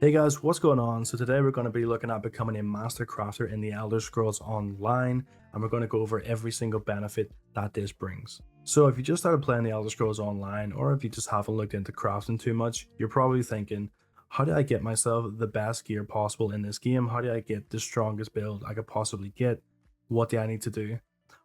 Hey guys, what's going on? So today we're going to be looking at becoming a master crafter in the Elder Scrolls Online, and we're going to go over every single benefit that this brings. So if you just started playing the Elder Scrolls Online, or if you just haven't looked into crafting too much, you're probably thinking, how do I get myself the best gear possible in this game? How do I get the strongest build I could possibly get? What do I need to do?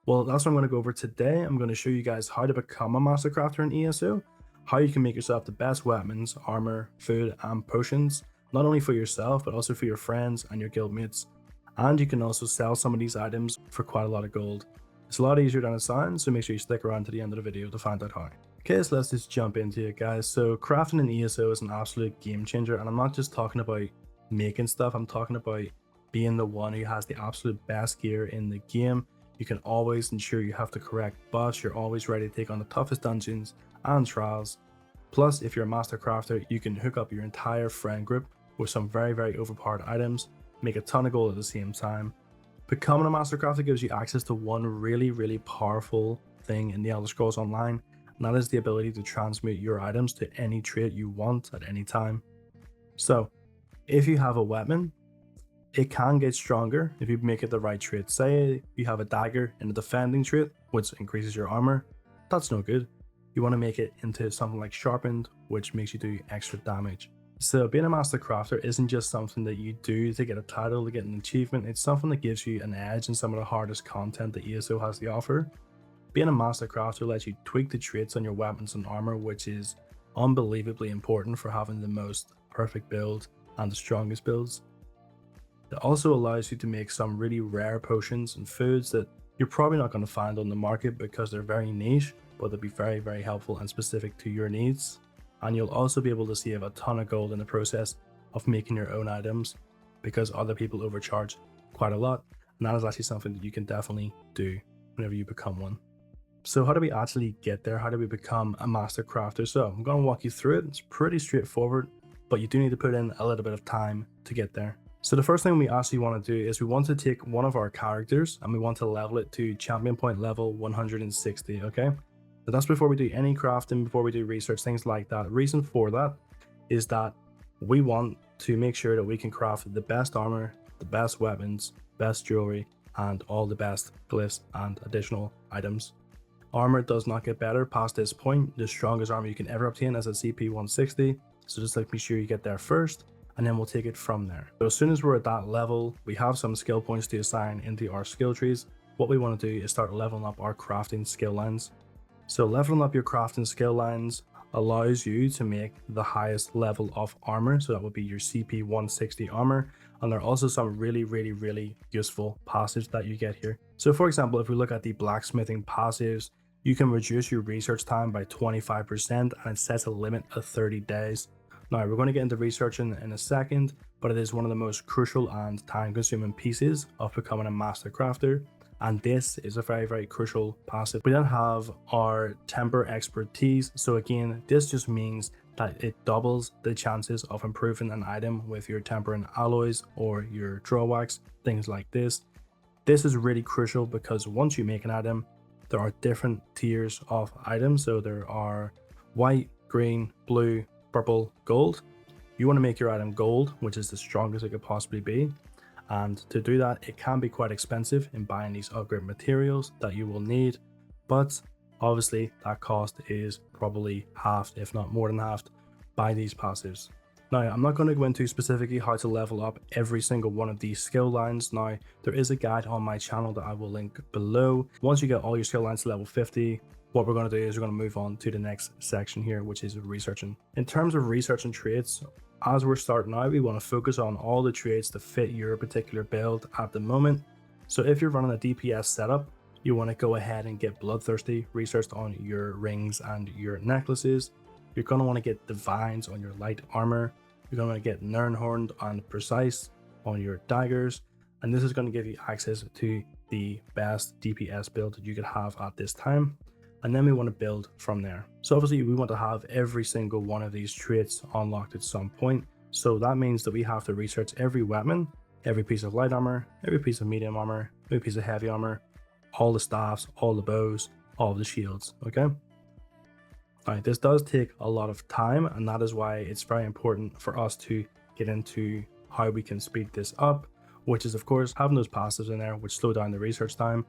Well, that's what I'm going to go over today. I'm going to show you guys how to become a master crafter in ESO, how you can make yourself the best weapons, armor, food, and potions, not only for yourself, but also for your friends and your guildmates. And you can also sell some of these items for quite a lot of gold. It's a lot easier than it sounds, so make sure you stick around to the end of the video to find out how. Okay, so let's just jump into it, guys. So crafting in ESO is an absolute game changer, and I'm not just talking about making stuff, I'm talking about being the one who has the absolute best gear in the game. You can always ensure you have the correct buffs, you're always ready to take on the toughest dungeons and trials. Plus, if you're a master crafter, you can hook up your entire friend group with some very overpowered items, make a ton of gold at the same time. Becoming a master crafter gives you access to one really powerful thing in the Elder Scrolls Online, and that is the ability to transmute your items to any trait you want at any time. So, if you have a weapon, it can get stronger if you make it the right trait. Say you have a dagger in a defending trait, which increases your armor, that's no good. You want to make it into something like sharpened, which makes you do extra damage. So being a master crafter isn't just something that you do to get a title, to get an achievement, it's something that gives you an edge in some of the hardest content that ESO has to offer. Being a master crafter lets you tweak the traits on your weapons and armor, which is unbelievably important for having the most perfect build and the strongest builds. It also allows you to make some really rare potions and foods that you're probably not going to find on the market because they're very niche, but they'll be very helpful and specific to your needs. And you'll also be able to save a ton of gold in the process of making your own items because other people overcharge quite a lot, and that is actually something that you can definitely do whenever you become one. So how do we actually get there? How do we become a master crafter? So I'm going to walk you through it. It's pretty straightforward, but you do need to put in a little bit of time to get there. So the first thing we actually want to do is we want to take one of our characters and we want to level it to champion point level 160, okay? So that's before we do any crafting, before we do research, things like that. The reason for that is that we want to make sure that we can craft the best armor, the best weapons, best jewelry, and all the best glyphs and additional items. Armor does not get better past this point. The strongest armor you can ever obtain is a CP 160. So just make sure you get there first, and then we'll take it from there. So as soon as we're at that level, we have some skill points to assign into our skill trees. What we want to do is start leveling up our crafting skill lines. So leveling up your crafting skill lines allows you to make the highest level of armor. So that would be your CP 160 armor. And there are also some really useful passives that you get here. So for example, if we look at the blacksmithing passives, you can reduce your research time by 25% and it sets a limit of 30 days. Now we're going to get into researching in a second, but it is one of the most crucial and time consuming pieces of becoming a master crafter. And this is a very crucial passive. We then have our temper expertise. So again, this just means that it doubles the chances of improving an item with your tempering alloys or your drawbacks, things like this. This is really crucial because once you make an item, there are different tiers of items. So there are white, green, blue, purple, gold. You want to make your item gold, which is the strongest it could possibly be. And to do that, it can be quite expensive in buying these upgrade materials that you will need, but obviously that cost is probably halved, if not more than halved, by these passives. Now, I'm not going to go into specifically how to level up every single one of these skill lines. Now, there is a guide on my channel that I will link below. Once you get all your skill lines to level 50, what we're going to do is we're going to move on to the next section here, which is researching. In terms of researching traits, as we're starting out, we want to focus on all the traits that fit your particular build at the moment. So if you're running a DPS setup, you want to go ahead and get bloodthirsty researched on your rings and your necklaces. You're going to want to get divines on your light armor. You're going to get Nirnhorned and precise on your daggers. And this is going to give you access to the best DPS build that you could have at this time. And then we want to build from there. So obviously we want to have every single one of these traits unlocked at some point. So that means that we have to research every weapon, every piece of light armor, every piece of medium armor, every piece of heavy armor, all the staffs, all the bows, all the shields, okay? Alright, this does take a lot of time, and that is why it's very important for us to get into how we can speed this up, which is of course having those passives in there which slow down the research time.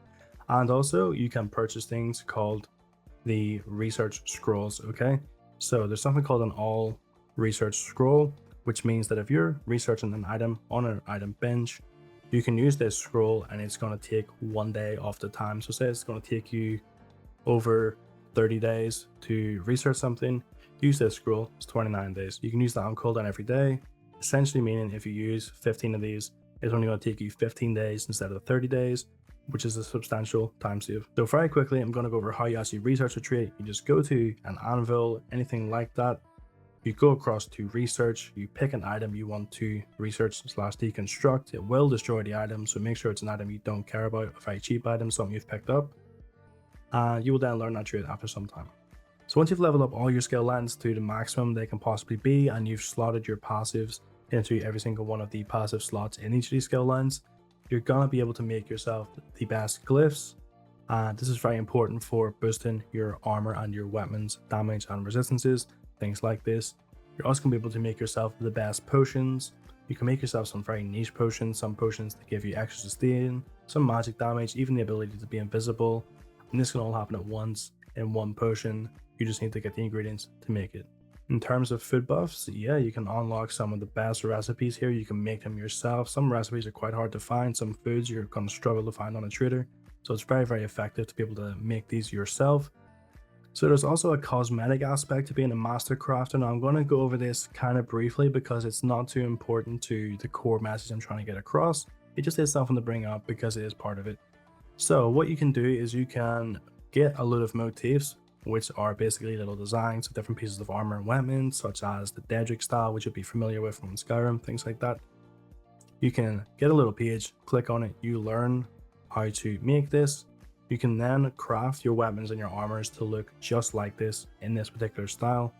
And also you can purchase things called the research scrolls. Okay, so there's something called an all research scroll, which means that if you're researching an item on an item bench, you can use this scroll and it's going to take 1 day off the time. So say it's going to take you over 30 days to research something, use this scroll, it's 29 days. You can use that on cooldown every day, essentially meaning if you use 15 of these, it's only going to take you 15 days instead of 30 days, which is a substantial time save. So very quickly, I'm going to go over how you actually research a trait. You just go to an anvil, anything like that. You go across to research, you pick an item you want to research / deconstruct. It will destroy the item, so make sure it's an item you don't care about, a very cheap item, something you've picked up. And you will then learn that trait after some time. So once you've leveled up all your skill lines to the maximum they can possibly be, and you've slotted your passives into every single one of the passive slots in each of these skill lines, you're gonna be able to make yourself the best glyphs. And this is very important for boosting your armor and your weapons damage and resistances, things like this. You're also gonna be able to make yourself the best potions. You can make yourself some very niche potions, some potions that give you extra sustain, some magic damage, even the ability to be invisible. And this can all happen at once in one potion. You just need to get the ingredients to make it. In terms of food buffs, yeah, you can unlock some of the best recipes here. You can make them yourself. Some recipes are quite hard to find. Some foods you're going to struggle to find on a trader. So it's very, very effective to be able to make these yourself. So there's also a cosmetic aspect to being a master crafter. Now I'm going to go over this kind of briefly because it's not too important to the core message I'm trying to get across. It just is something to bring up because it is part of it. So what you can do is you can get a load of motifs, which are basically little designs of different pieces of armor and weapons, such as the Daedric style, which you'll be familiar with from Skyrim, things like that. You can get a little page, click on it, you learn how to make this. You can then craft your weapons and your armors to look just like this in this particular style.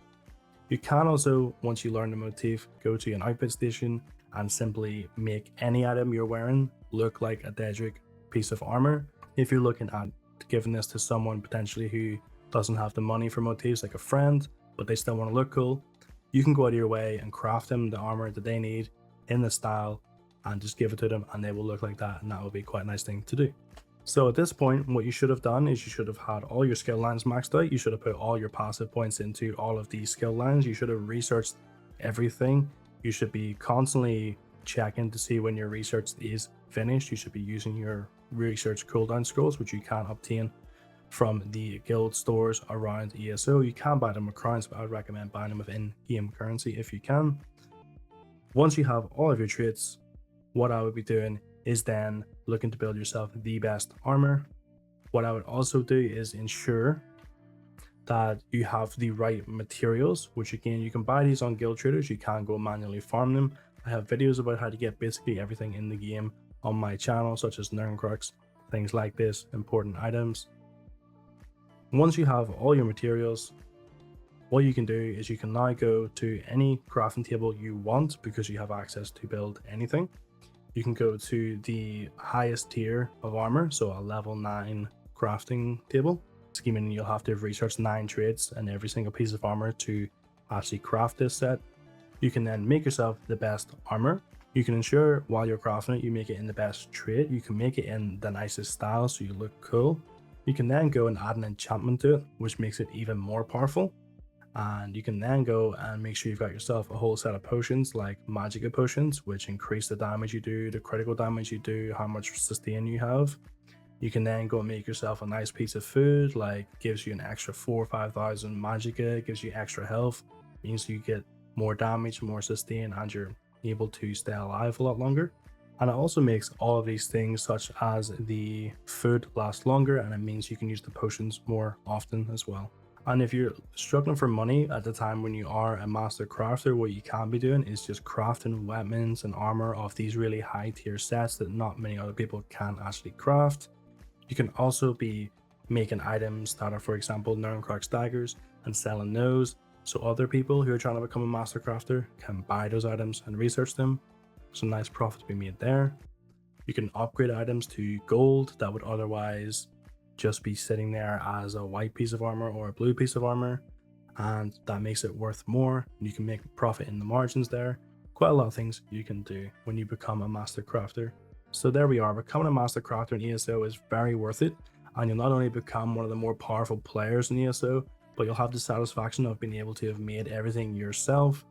You can also, once you learn the motif, go to an outfit station and simply make any item you're wearing look like a Daedric piece of armor. If you're looking at giving this to someone potentially who doesn't have the money for motifs, like a friend, but they still want to look cool, you can go out of your way and craft them the armor that they need in the style and just give it to them and they will look like that, and that will be quite a nice thing to do. So at this point, what you should have done is you should have had all your skill lines maxed out. You should have put all your passive points into all of these skill lines. You should have researched everything. You should be constantly checking to see when your research is finished. You should be using your research cooldown scrolls, which you can obtain from the guild stores around ESO. You can buy them with crowns, but I would recommend buying them with in-game currency if you can. Once you have all of your traits, what I would be doing is then looking to build yourself the best armor. What I would also do is ensure that you have the right materials, which again, you can buy these on guild traders. You can go manually farm them. I have videos about how to get basically everything in the game on my channel, such as Nerncrux, things like this, important items. Once you have all your materials, what you can do is you can now go to any crafting table you want because you have access to build anything. You can go to the highest tier of armor, so a level 9 crafting table. Meaning you'll have to have researched 9 traits and every single piece of armor to actually craft this set. You can then make yourself the best armor. You can ensure while you're crafting it, you make it in the best trait. You can make it in the nicest style so you look cool. You can then go and add an enchantment to it, which makes it even more powerful. And you can then go and make sure you've got yourself a whole set of potions like Magicka potions, which increase the damage you do, the critical damage you do, how much sustain you have. You can then go and make yourself a nice piece of food, like gives you an extra 4,000 or 5,000 Magicka, gives you extra health, means you get more damage, more sustain, and you're able to stay alive a lot longer. And it also makes all of these things, such as the food, last longer, and it means you can use the potions more often as well. And if you're struggling for money at the time when you are a master crafter, what you can be doing is just crafting weapons and armor of these really high tier sets that not many other people can actually craft. You can also be making items that are, for example, Nerncrux daggers and selling those, so other people who are trying to become a master crafter can buy those items and research them. Some nice profit to be made there. You can upgrade items to gold that would otherwise just be sitting there as a white piece of armor or a blue piece of armor, and that makes it worth more. You can make profit in the margins there quite a lot of things you can do when you become a master crafter. So there we are, becoming a master crafter in ESO is very worth it, and you'll not only become one of the more powerful players in ESO, but you'll have the satisfaction of being able to have made everything yourself,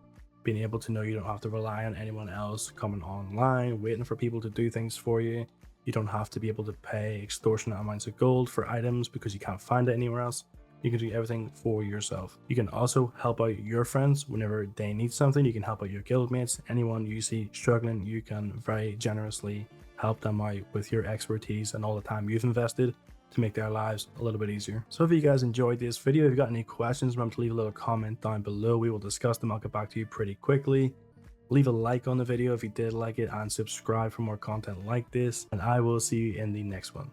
being able to know you don't have to rely on anyone else coming online, waiting for people to do things for you. You don't have to be able to pay extortionate amounts of gold for items because you can't find it anywhere else. You can do everything for yourself. You can also help out your friends whenever they need something. You can help out your guildmates. Anyone you see struggling, you can very generously help them out with your expertise and all the time you've invested to make their lives a little bit easier. So if you guys enjoyed this video, if you've got any questions, remember to leave a little comment down below. We will discuss them. I'll get back to you pretty quickly. Leave a like on the video if you did like it, and subscribe for more content like this, and I will see you in the next one.